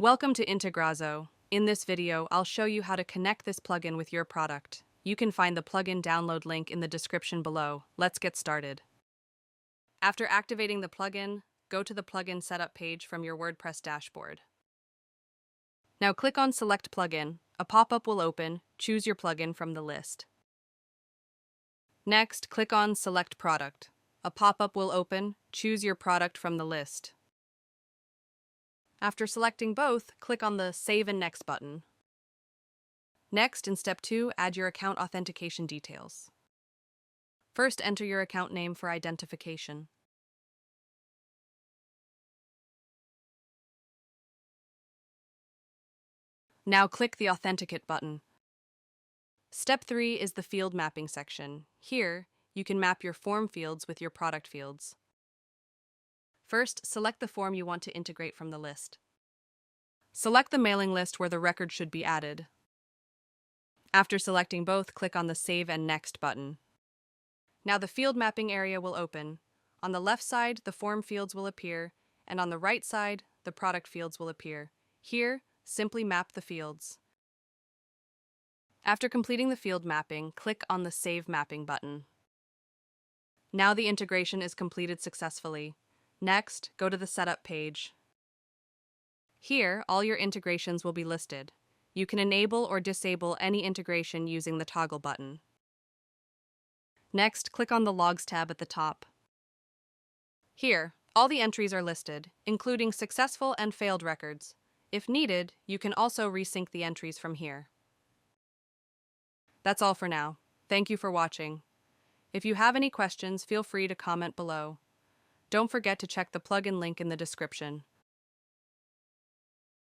Welcome to Integrazo. In this video, I'll show you how to connect this plugin with your product. You can find the plugin download link in the description below. Let's get started. After activating the plugin, go to the plugin setup page from your WordPress dashboard. Now click on Select Plugin. A pop-up will open. Choose your plugin from the list. Next, click on Select Product. A pop-up will open. Choose your product from the list. After selecting both, click on the Save and Next button. Next, in Step 2, add your account authentication details. First, enter your account name for identification. Now click the Authenticate button. Step 3 is the field mapping section. Here, you can map your form fields with your product fields. First, select the form you want to integrate from the list. Select the mailing list where the record should be added. After selecting both, click on the Save and Next button. Now the field mapping area will open. On the left side, the form fields will appear, and on the right side, the product fields will appear. Here, simply map the fields. After completing the field mapping, click on the Save Mapping button. Now the integration is completed successfully. Next, go to the Setup page. Here, all your integrations will be listed. You can enable or disable any integration using the toggle button. Next, click on the Logs tab at the top. Here, all the entries are listed, including successful and failed records. If needed, you can also resync the entries from here. That's all for now. Thank you for watching. If you have any questions, feel free to comment below. Don't forget to check the plugin link in the description.